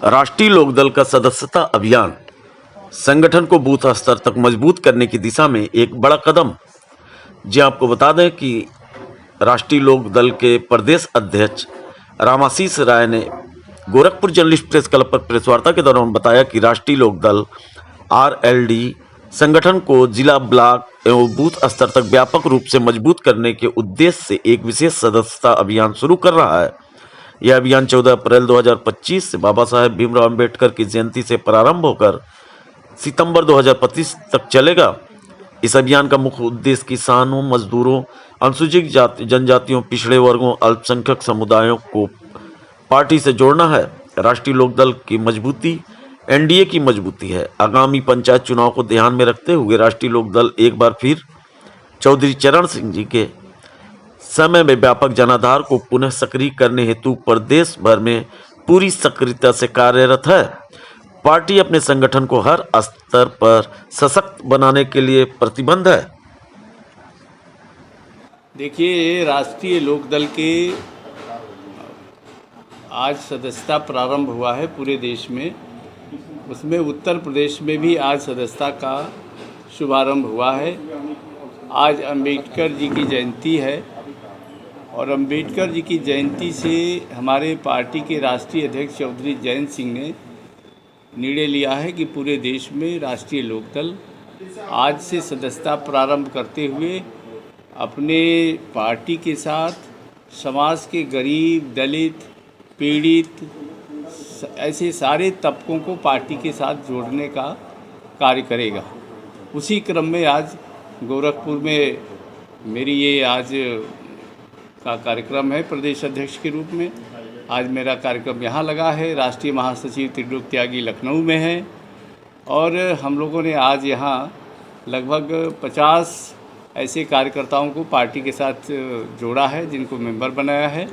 राष्ट्रीय लोकदल का सदस्यता अभियान संगठन को बूथ स्तर तक मजबूत करने की दिशा में एक बड़ा कदम। जी आपको बता दें कि राष्ट्रीय लोकदल के प्रदेश अध्यक्ष रामाशीष राय ने गोरखपुर जर्नलिस्ट प्रेस क्लब पर प्रेस वार्ता के दौरान बताया कि राष्ट्रीय लोकदल आरएलडी संगठन को जिला, ब्लॉक एवं बूथ स्तर तक व्यापक रूप से मजबूत करने के उद्देश्य से एक विशेष सदस्यता अभियान शुरू कर रहा है। यह अभियान 14 अप्रैल 2025 से बाबा साहेब भीमराव अंबेडकर की जयंती से प्रारंभ होकर सितंबर 2025 तक चलेगा। इस अभियान का मुख्य उद्देश्य किसानों, मजदूरों, अनुसूचित जनजातियों, पिछड़े वर्गों, अल्पसंख्यक समुदायों को पार्टी से जोड़ना है। राष्ट्रीय लोकदल की मजबूती एनडीए की मजबूती है। आगामी पंचायत चुनाव को ध्यान में रखते हुए राष्ट्रीय लोकदल एक बार फिर चौधरी चरण सिंह जी के समय में व्यापक जनाधार को पुनः सक्रिय करने हेतु प्रदेश भर में पूरी सक्रियता से कार्यरत है। पार्टी अपने संगठन को हर स्तर पर सशक्त बनाने के लिए प्रतिबद्ध है। देखिए, राष्ट्रीय लोकदल के आज सदस्यता प्रारंभ हुआ है पूरे देश में। उसमें उत्तर प्रदेश में भी आज सदस्यता का शुभारंभ हुआ है। आज अंबेडकर जी की जयंती है और अंबेडकर जी की जयंती से हमारे पार्टी के राष्ट्रीय अध्यक्ष चौधरी जयंत सिंह ने निर्णय लिया है कि पूरे देश में राष्ट्रीय लोकदल आज से सदस्यता प्रारंभ करते हुए अपने पार्टी के साथ समाज के गरीब, दलित, पीड़ित ऐसे सारे तबकों को पार्टी के साथ जोड़ने का कार्य करेगा। उसी क्रम में आज गोरखपुर में मेरी ये आज का कार्यक्रम है प्रदेश अध्यक्ष के रूप में। आज मेरा कार्यक्रम यहाँ लगा है। राष्ट्रीय महासचिव त्रिलोक त्यागी लखनऊ में है और हम लोगों ने आज यहाँ लगभग 50 ऐसे कार्यकर्ताओं को पार्टी के साथ जोड़ा है, जिनको मेंबर बनाया है,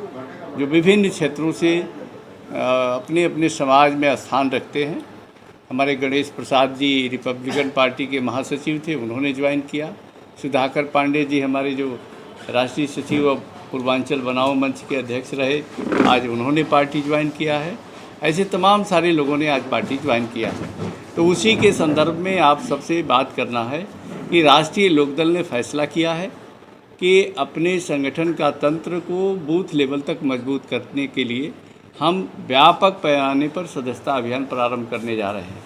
जो विभिन्न क्षेत्रों से अपने अपने समाज में स्थान रखते हैं। हमारे गणेश प्रसाद जी रिपब्लिकन पार्टी के महासचिव थे, उन्होंने ज्वाइन किया। सुधाकर पांडे जी हमारे जो राष्ट्रीय सचिव और पूर्वांचल बनाओ मंच के अध्यक्ष रहे, आज उन्होंने पार्टी ज्वाइन किया है। ऐसे तमाम सारे लोगों ने आज पार्टी ज्वाइन किया है। तो उसी के संदर्भ में आप सबसे बात करना है कि राष्ट्रीय लोकदल ने फैसला किया है कि अपने संगठन का तंत्र को बूथ लेवल तक मजबूत करने के लिए हम व्यापक पैमाने पर सदस्यता अभियान प्रारंभ करने जा रहे हैं।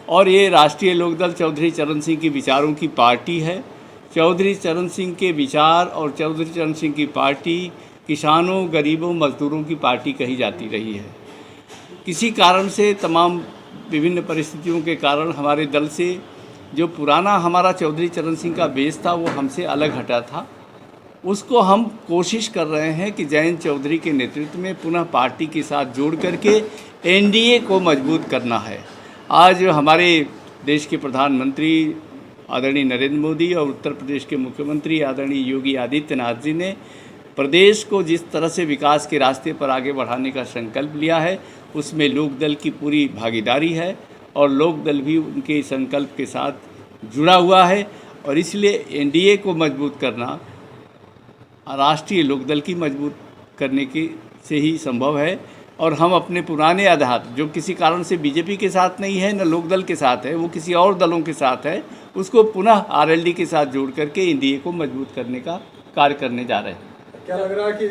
और ये राष्ट्रीय लोकदल चौधरी चरण सिंह की विचारों की पार्टी है। चौधरी चरण सिंह के विचार और चौधरी चरण सिंह की पार्टी किसानों, गरीबों, मजदूरों की पार्टी कही जाती रही है। किसी कारण से, तमाम विभिन्न परिस्थितियों के कारण हमारे दल से जो पुराना हमारा चौधरी चरण सिंह का बेस था वो हमसे अलग हटा था। उसको हम कोशिश कर रहे हैं कि जयंत चौधरी के नेतृत्व में पुनः पार्टी के साथ जोड़ करके एनडीए को मजबूत करना है। आज हमारे देश के प्रधानमंत्री आदरणीय नरेंद्र मोदी और उत्तर प्रदेश के मुख्यमंत्री आदरणीय योगी आदित्यनाथ जी ने प्रदेश को जिस तरह से विकास के रास्ते पर आगे बढ़ाने का संकल्प लिया है, उसमें लोकदल की पूरी भागीदारी है और लोकदल भी उनके संकल्प के साथ जुड़ा हुआ है। और इसलिए एनडीए को मजबूत करना राष्ट्रीय लोकदल की मजबूत करने की से ही संभव है। और हम अपने पुराने आधार, जो किसी कारण से बीजेपी के साथ नहीं है, न लोकदल के साथ है, वो किसी और दलों के साथ है, उसको पुनः आरएलडी के साथ जोड़ करके एनडीए को मजबूत करने का कार्य करने जा रहे हैं। क्या लग रहा है कि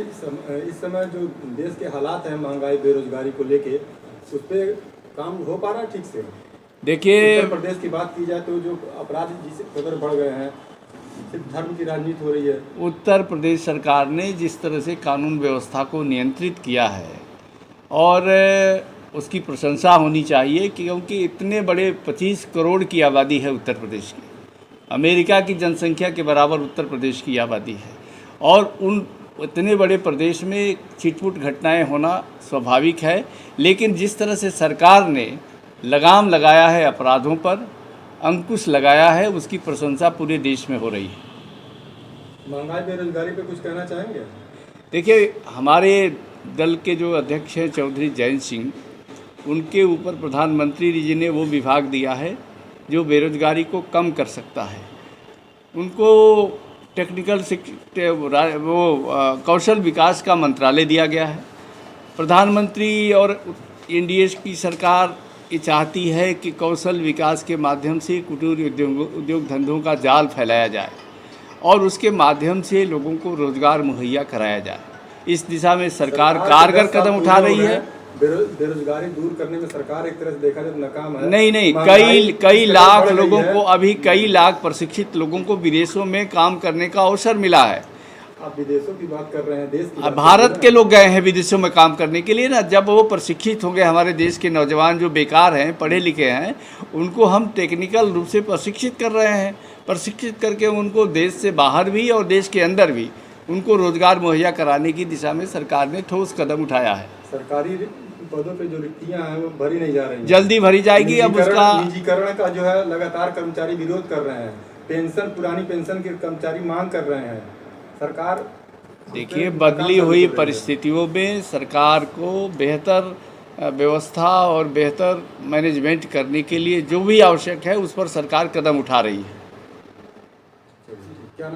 इस समय जो देश के हालात हैं, महंगाई, बेरोजगारी को लेके, उस पर काम हो पा रहा है ठीक से? देखिए, उत्तर प्रदेश की बात की जाए तो जो अपराध जिस कदर बढ़ गए हैं, सिर्फ धर्म की राजनीति हो रही है। उत्तर प्रदेश सरकार ने जिस तरह से कानून व्यवस्था को नियंत्रित किया है और उसकी प्रशंसा होनी चाहिए, क्योंकि इतने बड़े 25 करोड़ की आबादी है उत्तर प्रदेश की। अमेरिका की जनसंख्या के बराबर उत्तर प्रदेश की आबादी है और उन इतने बड़े प्रदेश में छिटपुट घटनाएं होना स्वाभाविक है। लेकिन जिस तरह से सरकार ने लगाम लगाया है, अपराधों पर अंकुश लगाया है, उसकी प्रशंसा पूरे देश में हो रही है। महंगाई, बेरोजगारी पे कुछ कहना चाहेंगे? देखिए, हमारे दल के जो अध्यक्ष हैं चौधरी जयंत सिंह, उनके ऊपर प्रधानमंत्री जी ने वो विभाग दिया है जो बेरोजगारी को कम कर सकता है। उनको टेक्निकल कौशल विकास का मंत्रालय दिया गया है। प्रधानमंत्री और एनडीए की सरकार ये चाहती है कि कौशल विकास के माध्यम से कुटीर उद्योग धंधों का जाल फैलाया जाए और उसके माध्यम से लोगों को रोजगार मुहैया कराया जाए। इस दिशा में सरकार कारगर कदम उठा रही है। बेरोजगारी दूर करने में सरकार एक तरह से देखा जाए तो नाकाम है। नहीं, कई लाख लोगों को, अभी कई लाख प्रशिक्षित लोगों को विदेशों में काम करने का अवसर मिला है। आप विदेशों की बात कर रहे हैं, देश की भारत के लोग गए हैं विदेशों में काम करने के लिए ना। जब वो प्रशिक्षित होंगे, हमारे देश के नौजवान जो बेकार हैं, पढ़े लिखे हैं, उनको हम टेक्निकल रूप से प्रशिक्षित कर रहे हैं। प्रशिक्षित करके उनको देश से बाहर भी और देश के अंदर भी उनको रोजगार मुहैया कराने की दिशा में सरकार ने ठोस कदम उठाया है। सरकारी पदों पे जो रिक्तियां हैं वो भरी नहीं जा रही, जल्दी भरी जाएगी। अब उसका निजीकरण का जो है लगातार कर्मचारी विरोध कर रहे हैं। पेंशन, पुरानी पेंशन के कर्मचारी मांग कर रहे हैं। सरकार, देखिए, बदली हुई परिस्थितियों में सरकार को बेहतर व्यवस्था और बेहतर मैनेजमेंट करने के लिए जो भी आवश्यक है उस पर सरकार कदम उठा रही है। क्या